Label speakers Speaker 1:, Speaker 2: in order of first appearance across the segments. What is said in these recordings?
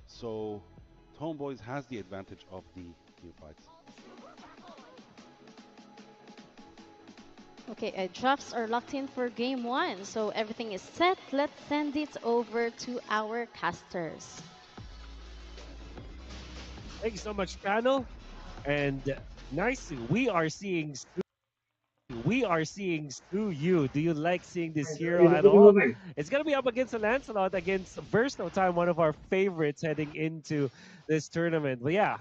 Speaker 1: So Homeboys has the advantage of the neophytes.
Speaker 2: Okay, drafts are locked in for game one, so everything is set. Let's send it over to our casters.
Speaker 3: Thank you so much, panel. And nice, we are seeing Yu. Do you like seeing this hero at all? It's gonna be up against a Lancelot against Versto Time, one of our favorites heading into this tournament. But yeah,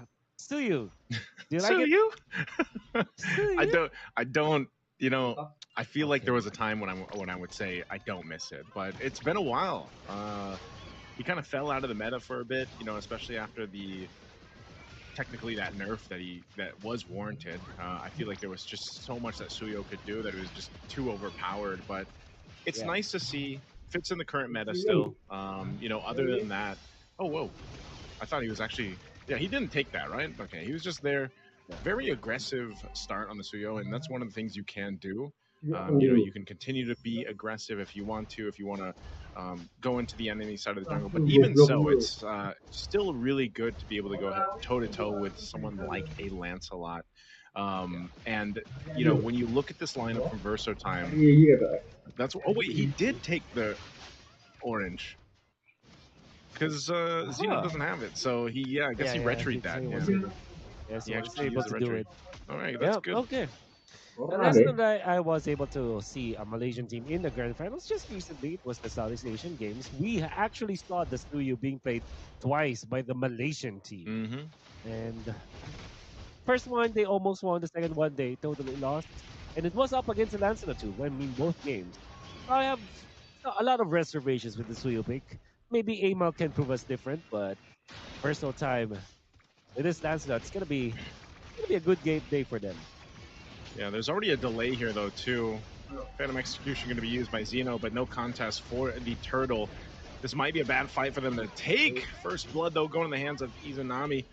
Speaker 3: Yu, do you like
Speaker 4: So
Speaker 3: it?
Speaker 4: you? I
Speaker 3: Yu?
Speaker 4: don't. I don't. You know, I feel like there
Speaker 3: Okay.
Speaker 4: was a time when I would say I don't miss it, but it's been a while. He kind of fell out of the meta for a bit, you know, especially after the technically that nerf that was warranted. I feel like there was just so much that Suyo could do that it was just too overpowered. But it's
Speaker 3: Yeah.
Speaker 4: nice to see fits in the current meta still. You know, other than that, oh whoa, I thought he was actually yeah he didn't take that right. Okay, he was just there.
Speaker 3: Yeah.
Speaker 4: Very aggressive start on the Suyo, and that's one of the things you can do. You know, you can continue to be aggressive if you want to, if you want to go into the enemy side of the jungle. But even so, it's still really good to be able to go toe to toe with someone like a Lancelot. And you know, when you look at this lineup from Verso Time, that's oh wait, he did take the orange because Xeno
Speaker 3: Huh.
Speaker 4: doesn't have it. So he yeah, I guess he
Speaker 3: Yeah,
Speaker 4: retried
Speaker 3: he
Speaker 4: that. Yeah,
Speaker 3: was able. Yes,
Speaker 4: he
Speaker 3: he was
Speaker 4: actually
Speaker 3: able
Speaker 4: used the
Speaker 3: to do
Speaker 4: retry.
Speaker 3: it.
Speaker 4: All right, that's
Speaker 3: Yeah,
Speaker 4: good.
Speaker 3: okay. The last time that I was able to see a Malaysian team in the grand finals just recently, it was the Southeast Asian Games. We actually saw the Studio being played twice by the Malaysian team. And first one, they almost won. The second one, they totally lost. And it was up against the Lancelot too, I mean, both games. So I have a lot of reservations with the Suyo pick. Maybe Amal can prove us different, but personal time with this Lancelot, it's gonna be a good game day for them.
Speaker 4: Yeah, there's already a delay here though too. Phantom Execution going to be used by Xeno, but no contest for the Turtle. This might be a bad fight for them to take. First blood though going in the hands of Izanami.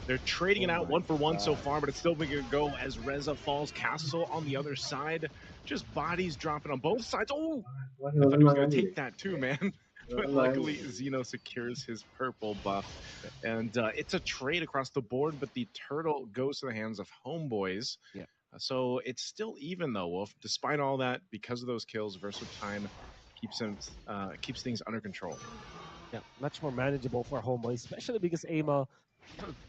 Speaker 4: They're trading it out one for one so far, but it's still going to go as Reza falls. Castle on the other side. Just bodies dropping on both sides. Oh, I thought he was going to take that too, man. But luckily, Xeno secures his purple buff. And it's a trade across the board, but the Turtle goes to the hands of Homeboys.
Speaker 3: Yeah.
Speaker 4: So it's still even though, Wolf. Despite all that, because of those kills, Versatile Time keeps things under control.
Speaker 3: Yeah, much more manageable for Homeboy, especially because Amal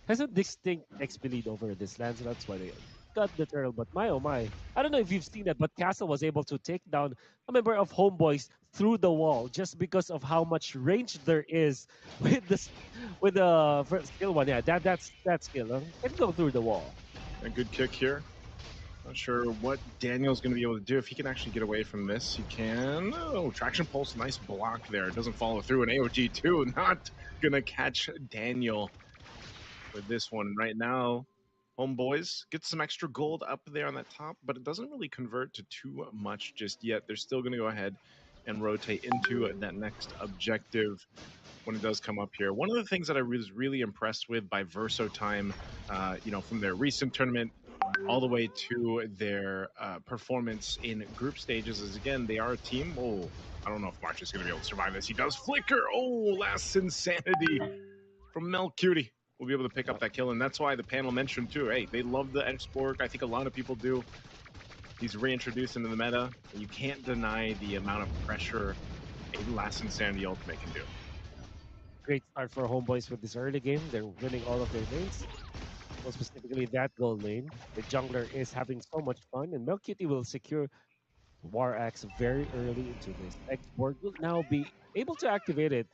Speaker 3: has a distinct XP lead over this Lancelot. That's why they got the turtle. But my oh my, I don't know if you've seen that, but Castle was able to take down a member of Homeboys through the wall just because of how much range there is with this with the first skill one. Yeah, that skill can go through the wall.
Speaker 4: A good kick here. Not sure what Daniel's going to be able to do. If he can actually get away from this, he can. Oh, Traction Pulse, nice block there. It doesn't follow through. An AOG too. Not going to catch Daniel with this one right now. Homeboys get some extra gold up there on that top, but it doesn't really convert to too much just yet. They're still going to go ahead and rotate into that next objective when it does come up here. One of the things that I was really impressed with by Verso Time, you know, from their recent tournament all the way to their performance in group stages is, again, they are a team. Oh, I don't know if March is going to be able to survive this. He does flicker. Oh, last insanity from Melcutie. Will be able to pick up that kill, and that's why the panel mentioned too, hey, they love the export. I think a lot of people do. He's reintroduced into the meta, and you can't deny the amount of pressure a last insanity ultimate can do.
Speaker 3: Great start for Homeboys with this early game. They're winning all of their lanes. Well, specifically that gold lane. The jungler is having so much fun, and Melcutie will secure War Axe very early into this. Export will now be able to activate it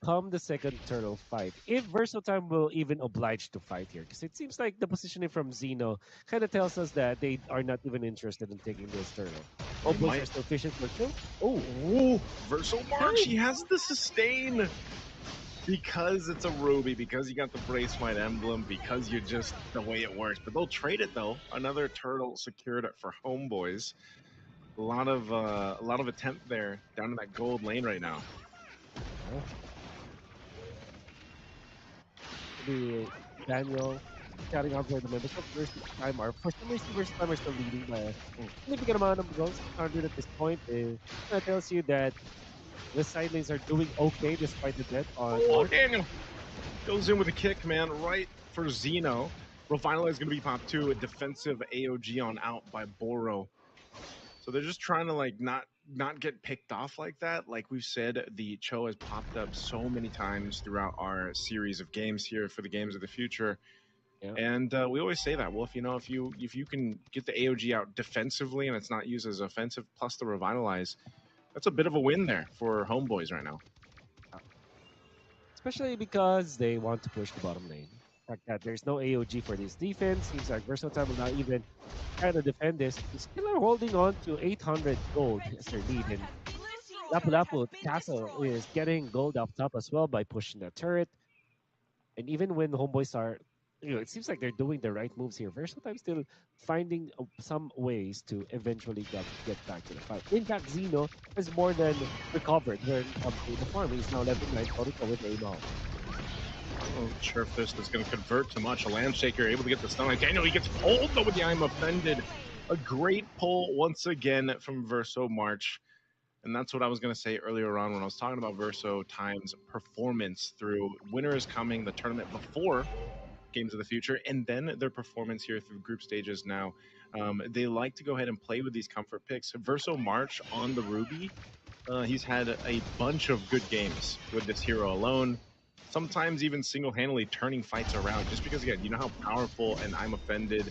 Speaker 3: come the second turtle fight. If Versatile will even oblige to fight here, because it seems like the positioning from Xeno kind of tells us that they are not even interested in taking this turtle. Homeboys are still fishing for kill.
Speaker 4: Oh, ooh, Verso March, he has the sustain. Because it's a Ruby, because you got the Bracemite emblem, because you're just the way it works. But they'll trade it though. Another turtle secured it for Homeboys. A lot of attempt there down in that gold lane right now.
Speaker 3: The Daniel shouting out for the members of Versus Time are for some reason Versus Time are still leading by a significant amount of goals. 100 at this point. That tells you that the side lanes are doing okay despite the death on
Speaker 4: Oh, Daniel. Goes in with a kick, man, right for Zeno. Revitalize is going to be pop 2, a defensive AOG on out by Boro. So they're just trying to like not get picked off like that. Like we've said, the Cho has popped up so many times throughout our series of games here for the games of the future. Yeah. And we always say that. Well, if you can get the AOG out defensively and it's not used as offensive, plus the Revitalize, that's a bit of a win there for Homeboys right now.
Speaker 3: Especially because they want to push the bottom lane. The fact that there's no AOG for this defense seems like Versatile will not even try to defend this. They still are holding on to 800 gold as their lead, and Lapu Lapu Castle is getting gold up top as well by pushing the turret. And even when Homeboys are, it seems like they're doing the right moves here. Versatile still finding some ways to eventually get back to the fight. In fact, Zeno has more than recovered when it comes to the farm. He's now level 9 with Amal.
Speaker 4: I'm not sure if this is going to convert to much. A Landshaker able to get the stun. Like Daniel, he gets pulled though with the I'm offended. A great pull once again from Verso March. And that's what I was going to say earlier on when I was talking about Verso Time's performance through Winter is Coming, the tournament before Games of the Future, and then their performance here through group stages now. They like to go ahead and play with these comfort picks. Verso March on the Ruby, he's had a bunch of good games with this hero alone. Sometimes even single-handedly turning fights around, just because, again, you know how powerful an I'm Offended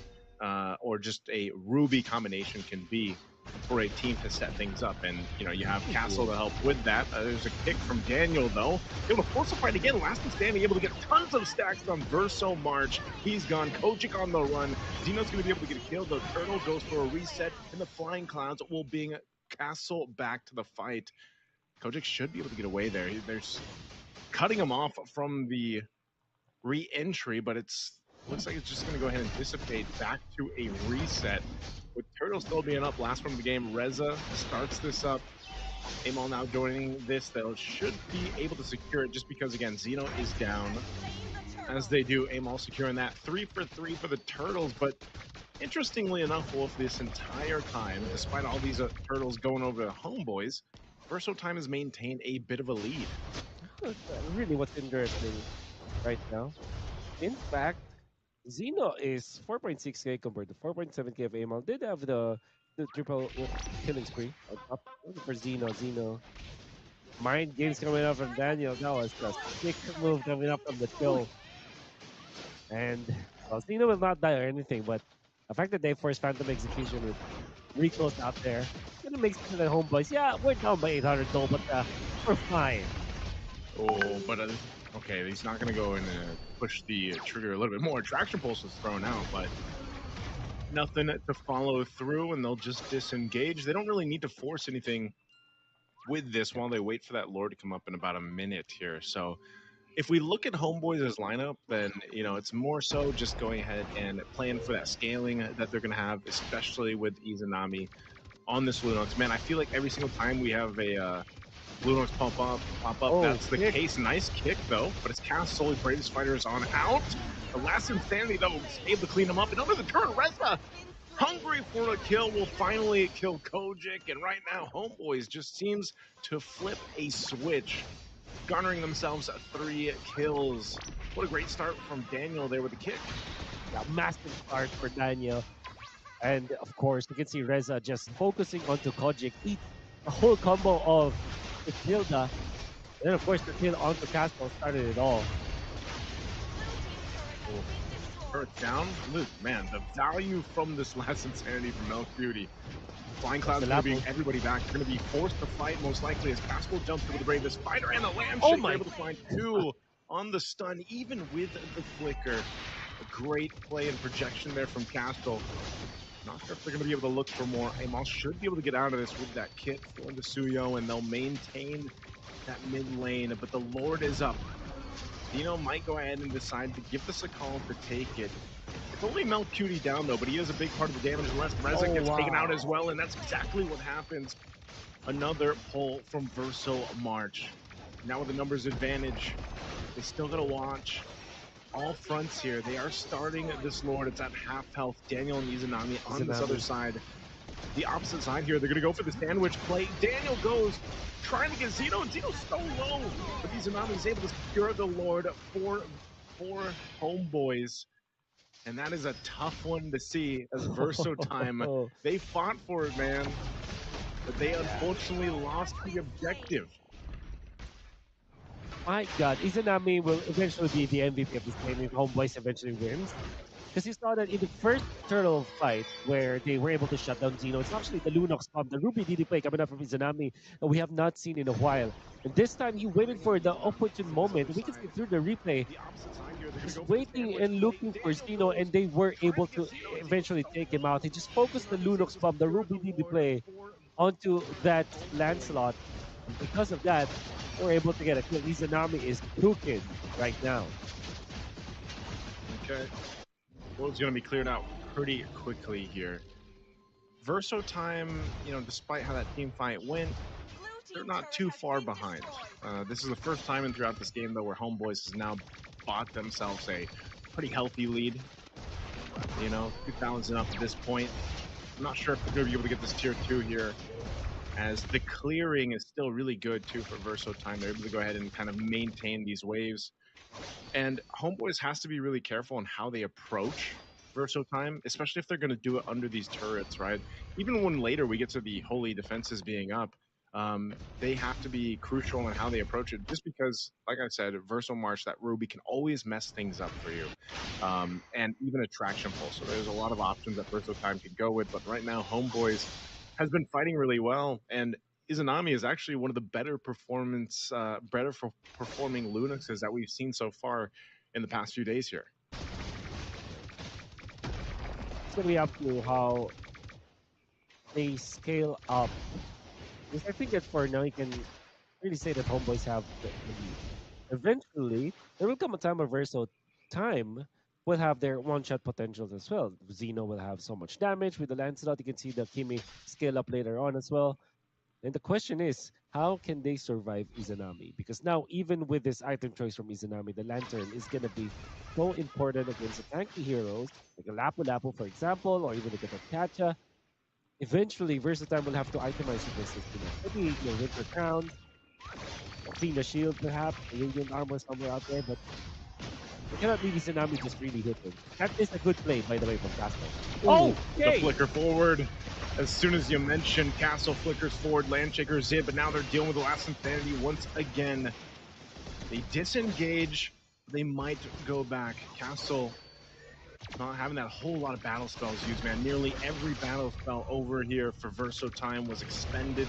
Speaker 4: or just a Ruby combination can be for a team to set things up. And, you know, you have Castle to help with that. There's a kick from Daniel, though. Able to force a fight again. Last man standing, able to get tons of stacks on Verso March. He's gone. Kocak on the run. Zeno's going to be able to get a kill. The Turtle goes for a reset, and the Flying Clouds will bring Castle back to the fight. Kocak should be able to get away there. There's cutting him off from the re-entry, but looks like it's just going to go ahead and dissipate back to a reset. With Turtle still being up, last one of the game, Reza starts this up. Amal now joining this, though, should be able to secure it just because, again, Zeno is down. As they do, Amal securing that 3 for 3 for the Turtles, but interestingly enough, Wolf, this entire time, despite all these Turtles going over the Homeboys, Verso Time has maintained a bit of a lead.
Speaker 3: Really what's interesting right now. In fact, Zeno is 4.6k compared to 4.7k of Amal. Did have the triple killing spree on top for Zeno. Mind games coming up from Daniel. That was a sick move coming up from the kill. And well, Zeno will not die or anything, but the fact that they forced Phantom Execution with Rico's out there, it's gonna make sense to the Homeboys. Yeah, we're down by 800 gold, but we're fine.
Speaker 4: Oh, but okay, he's not going to go and push the trigger a little bit more. Traction Pulse was thrown out, but nothing to follow through, and they'll just disengage. They don't really need to force anything with this while they wait for that Lord to come up in about a minute here. So if we look at Homeboys' lineup, then, you know, it's more so just going ahead and playing for that scaling that they're going to have, especially with Izanami on this Lunox. Man, I feel like every single time we have a Lunox pop up, that's the case. Nice kick, though, but it's Castle. Bravest Fighters on out. The last insanity, though, is able to clean him up. And under the turn, Reza, hungry for a kill, will finally kill Kocak. And right now, Homeboys just seems to flip a switch, garnering themselves 3 kills. What a great start from Daniel there with the kick.
Speaker 3: Yeah, massive start for Daniel. And, of course, you can see Reza just focusing onto Kocak. Eat a whole combo of the Tilda. And, of course, the kill onto Castle started it all.
Speaker 4: Earth down. Look, man, the value from this last insanity from Milk Beauty. Flying Cloud's going to be everybody back. They're going to be forced to fight, most likely, as Castle jumps over the Bravest Fighter, and the Lamb Shake able to find 2 on the stun, even with the flicker. A great play and projection there from Castle. Not sure if they're going to be able to look for more. Amal should be able to get out of this with that kit for the Suyo, and they'll maintain that mid lane, but the Lord is up. Dino might go ahead and decide to give this a call to take it. It's only Milk Cutie down, though, but he is a big part of the damage, unless Reza gets taken out as well, and that's exactly what happens. Another pull from Verso March. Now with the numbers advantage, they still got to watch all fronts here. They are starting this Lord. It's at half health. Daniel and Izanami on this other side. The opposite side here, they're going to go for the sandwich play. Daniel goes, trying to get Zeno, and Zeno's so low. But Izanami is able to secure the Lord for for Homeboys. And that is a tough one to see as Verso Time. They fought for it, man. But they unfortunately lost the objective.
Speaker 3: My God, Izanami will eventually be the MVP of this game if Homeboys eventually wins. Because you saw that in the first turtle fight where they were able to shut down Zeno, it's actually the Lunox bomb, the Ruby DD play coming up from Izanami that we have not seen in a while. And this time he waited for the opportune moment. We can see through the replay. He's waiting and looking for Zeno, and they were able to eventually take him out. He just focused the Lunox bomb, the Ruby DD play, onto that Lancelot. And because of that, we're able to get a kill. Izanami is cooking right now.
Speaker 4: Okay. Well, it's going to be cleared out pretty quickly here. Verso Time, you know, despite how that team fight went, they're not too far behind. This is the first time in throughout this game, though, where Homeboys has now bought themselves a pretty healthy lead. You know, 2,000 up at this point. I'm not sure if they're going to be able to get this tier 2 here, as the clearing is still really good, too, for Verso Time. They're able to go ahead and kind of maintain these waves. And Homeboys has to be really careful on how they approach Verso Time, especially if they're going to do it under these turrets, right? Even when later we get to the holy defenses being up, they have to be crucial in how they approach it, just because, like I said, Verso March, that Ruby can always mess things up for you. And even a Traction Pulse. So there's a lot of options that Verso Time could go with, but right now Homeboys has been fighting really well, and Izanami is actually one of the better performing Lunuxes that we've seen so far in the past few days here.
Speaker 3: It's going to be up to how they scale up. Because I think that for now, you can really say that Homeboys have the lead. Eventually, there will come a time where Verso Time will have their one-shot potentials as well. Zeno will have so much damage with the Lancelot. You can see the Kimi scale up later on as well. And the question is, how can they survive Izanami? Because now, even with this item choice from Izanami, the Lantern is going to be so important against the tanky heroes, like a Lapu-Lapu, for example, or even like a Kacha. Eventually, Versatile will have to itemize this system. Maybe your Winter Crown, Athena Shield, perhaps, a Radiant Armor somewhere out there, but we cannot leave Izanami just really hit him. That is a good play, by the way, from Castle.
Speaker 4: Oh, the flicker forward. As soon as you mentioned, Castle flickers forward, Landshaker Zid, but now they're dealing with the last Insanity once again. They disengage. They might go back. Castle not having that whole lot of battle spells used, man. Nearly every battle spell over here for Verso Time was expended.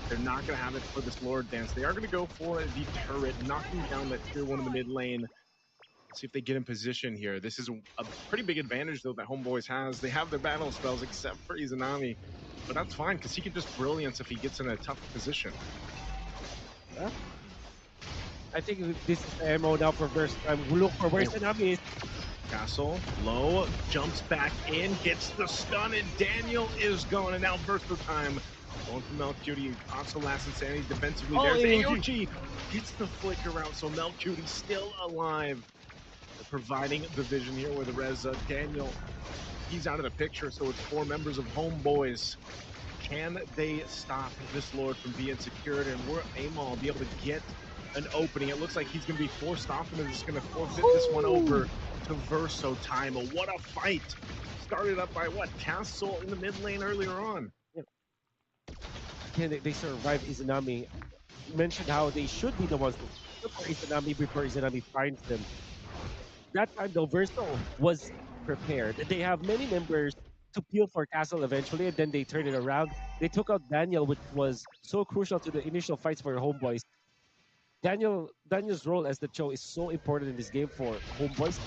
Speaker 4: They're not going to have it for this Lord Dance. They are going to go for the turret, knocking down that tier 1 in the mid lane. See if they get in position here. This is a pretty big advantage, though, that Homeboys has. They have their battle spells, except for Izanami. But that's fine, because he can just brilliance if he gets in a tough position.
Speaker 3: Yeah. I think this is the MO now for Verso Time. We'll look for where Izanami is.
Speaker 4: Castle, low, jumps back in, gets the stun, and Daniel is gone. And now Verso Time going for Mcgg. Also last Insanity defensively. There's AOG. Gets the flicker out, so Mcgg still alive. Providing the vision here with the Reza. Daniel, he's out of the picture, so it's 4 members of Homeboys. Can they stop this Lord from being secured? And will Amal be able to get an opening? It looks like he's going to be forced off and is just going to forfeit this one over to Verso Time. What a fight! Started up by what? Castle in the mid lane earlier on.
Speaker 3: Can they survive Izanami? You mentioned how they should be the ones to look for Izanami before Izanami finds them. That time, though, Verso was prepared. They have many members to peel for Castle eventually, and then they turned it around. They took out Daniel, which was so crucial to the initial fights for Homeboys. Daniel's role as the Cho is so important in this game for Homeboys.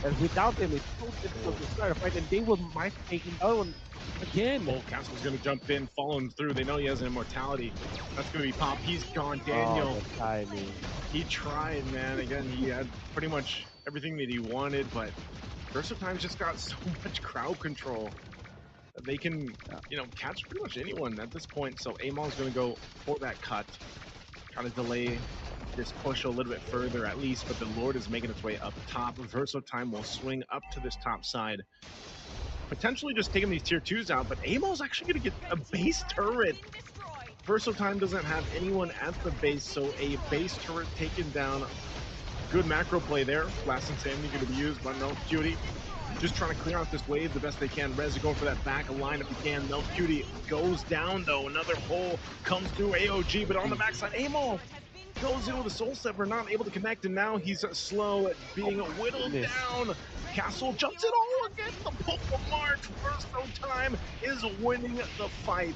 Speaker 3: And without him, it's so difficult to start a fight, and they might take him down again.
Speaker 4: Well, Castle's going to jump in, follow him through. They know he has an immortality. That's going to be Pop. He's gone. Daniel.
Speaker 3: Oh, the timing.
Speaker 4: He tried, man. Again, he had pretty much everything that he wanted, but Verso Time's just got so much crowd control that they can, you know, catch pretty much anyone at this point. So Amal's going to go for that cut, trying to delay this push a little bit further at least, but the Lord is making its way up top. Verso Time will swing up to this top side, potentially just taking these tier 2s out, but Amal's actually going to get a base turret. Verso Time doesn't have anyone at the base, so a base turret taken down Good macro play there. Blast Insanity going to be used by Milk Cutie. Just trying to clear out this wave the best they can. Rez going for that back line if he can. Milk Cutie goes down though. Another pull comes through AOG, but on the backside, Amo goes in with a Soul Stepper, not able to connect, and now he's slow, being whittled down. Castle jumps it all again. The pull from March. First no time is winning the fight.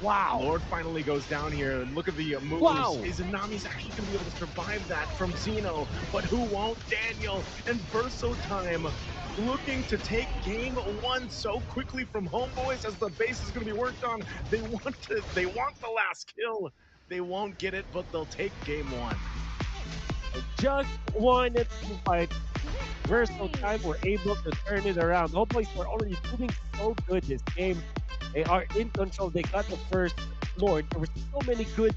Speaker 3: Wow.
Speaker 4: Lord finally goes down here. Look at the moves.
Speaker 3: Wow.
Speaker 4: Izanami's actually going to be able to survive that from Xeno, but who won't? Daniel and Verso Time looking to take game one so quickly from Homeboys as the base is going to be worked on. They want the last kill. They won't get it, but they'll take game one.
Speaker 3: Just one and two fight. Verso Time were able to turn it around. Homeboys were already doing so good this game. They are in control. They got the first Lord. There were so many good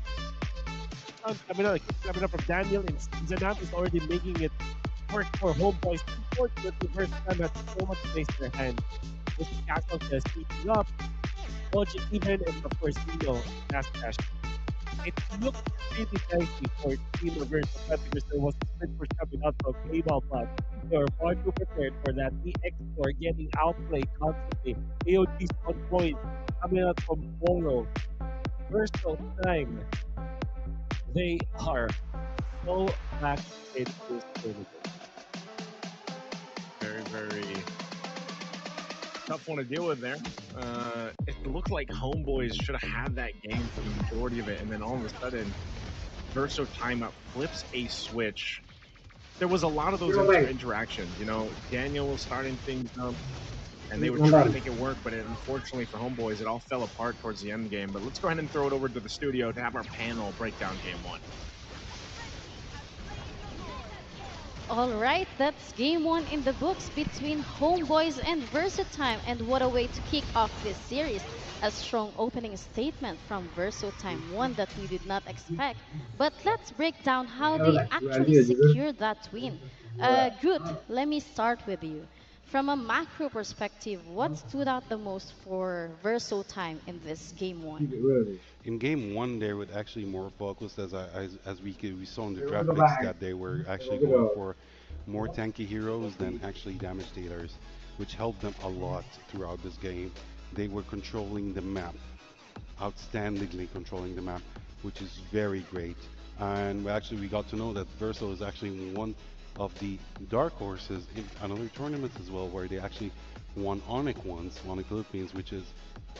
Speaker 3: coming up from Daniel, and Zanat is already making it work for Homeboys. Unfortunately, Verso Time had so much space in their hand. This Castle just keeping up. Logic even, and of course, last cash. It looked really nicely for Team of Verso Time because there was a split push coming out from K-Ball, but they were far too prepared for that. The X4 getting outplayed constantly. AOG's on point coming out from Moro. Verso Time, they are so back into this tournament.
Speaker 4: Very, very tough one to deal with there. It looked like Homeboys should have had that game for the majority of it, and then all of a sudden, Verso Time flips a switch. There was a lot of those interactions. You know, Daniel was starting things up, and they would try to make it work, but unfortunately for Homeboys, it all fell apart towards the end game. But let's go ahead and throw it over to the studio to have our panel break down game one.
Speaker 2: All right, that's game one in the books between Homeboys and Verso Time, and what a way to kick off this series. A strong opening statement from Verso Time, one that we did not expect. But let's break down how they actually secured that win. Good, let me start with you. From a macro perspective, what stood out the most for Verso Time in this game one?
Speaker 1: In game one, they were actually more focused, as we saw in the draft picks, that they were actually going for more tanky heroes than actually damage dealers, which helped them a lot throughout this game. They were controlling the map, outstandingly controlling the map, which is very great. And we got to know that Verso is actually one of the dark horses in another tournament as well, where they actually won Onyx once, Onyx Philippines, which is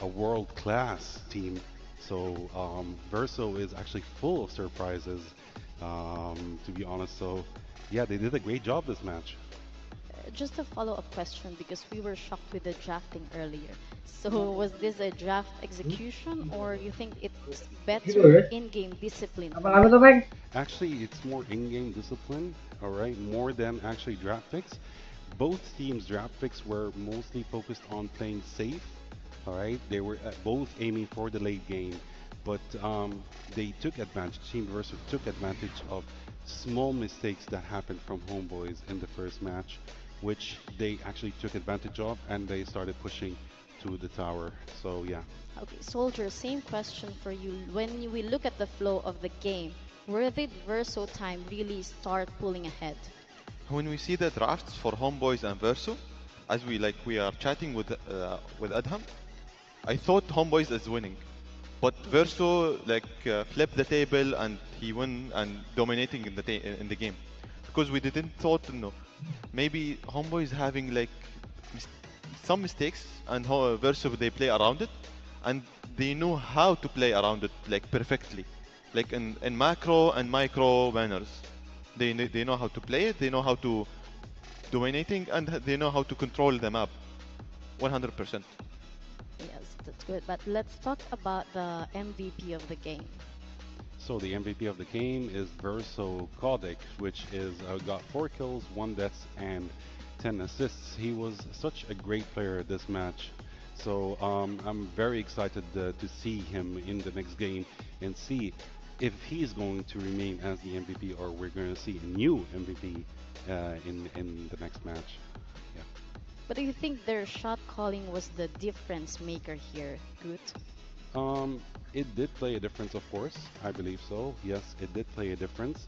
Speaker 1: a world-class team. So Verso is actually full of surprises, to be honest. So yeah, they did a great job this match.
Speaker 2: Just a follow-up question, because we were shocked with the drafting earlier. So was this a draft execution, or you think it's better in-game discipline?
Speaker 1: Actually, it's more in-game discipline, all right, more than actually draft picks. Both teams' draft picks were mostly focused on playing safe, all right. They were both aiming for the late game, but they took advantage. Team Verso took advantage of small mistakes that happened from Homeboys in the first match, which they actually took advantage of, and they started pushing to the tower. So yeah.
Speaker 2: Okay, Soldier, same question for you. When we look at the flow of the game, where did Verso Time really start pulling ahead?
Speaker 5: When we see the drafts for Homeboys and Verso, as we are chatting with Adham, I thought Homeboys is winning, but Verso flipped the table and he won and dominating in the game, because we didn't thought maybe Homeboys having some mistakes, and Verso they play around it, and they know how to play around it perfectly, in macro and micro manners. They know how to play it, they know how to dominating, and they know how to control the map 100%.
Speaker 2: Yes, that's good. But let's talk about the MVP of the game.
Speaker 1: So the MVP of the game is Verso Kodik, which is got 4 kills, 1 death, and 10 assists. He was such a great player this match. So I'm very excited to see him in the next game and see if he's going to remain as the MVP, or we're going to see a new MVP in the next match. Yeah.
Speaker 2: But do you think their shot calling was the difference maker here, Good?
Speaker 1: It did play a difference, of course. I believe so. Yes, it did play a difference.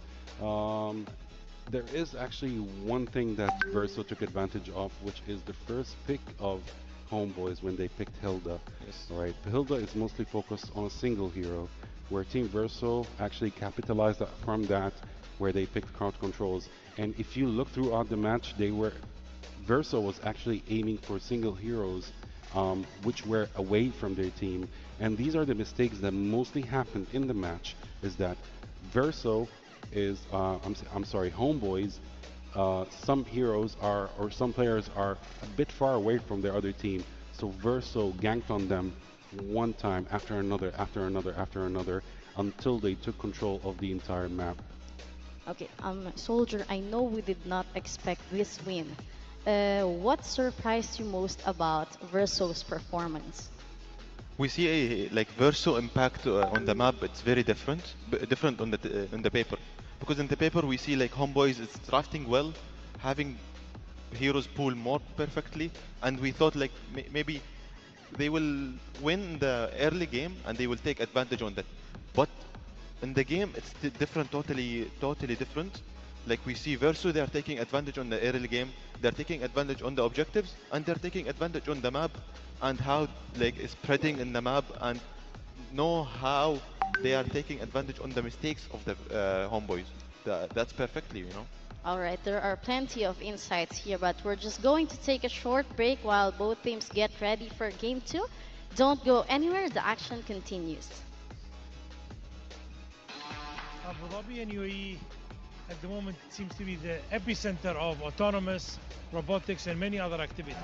Speaker 1: There is actually one thing that Verso took advantage of, which is the first pick of Homeboys when they picked Hilda.
Speaker 5: Yes.
Speaker 1: Right, Hilda is mostly focused on a single hero, where Team Verso actually capitalized from that, where they picked crowd controls. And if you look throughout the match, Verso was actually aiming for single heroes, which were away from their team. And these are the mistakes that mostly happened in the match. Is that Verso is, I'm sorry, Homeboys. Some heroes are, or some players are a bit far away from their other team. So Verso ganked on them one time after another, after another, after another, until they took control of the entire map.
Speaker 2: Okay, Soldier, I know we did not expect this win. What surprised you most about Verso's performance?
Speaker 5: We see a like Verso impact on the map. It's very different, different on the paper, because in the paper we see like Homeboys is drafting well, having heroes pool more perfectly, and we thought like maybe they will win the early game and they will take advantage on that. But in the game, it's different, totally different. Like we see Verso, they are taking advantage on the early game. They're taking advantage on the objectives, and they're taking advantage on the map and how like spreading in the map, and know how they are taking advantage on the mistakes of the Homeboys. That's perfectly.
Speaker 2: All right, there are plenty of insights here, but we're just going to take a short break while both teams get ready for game two. Don't go anywhere, the action continues.
Speaker 6: Abu Dhabi and UAE at the moment seems to be the epicenter of autonomous robotics and many other activities.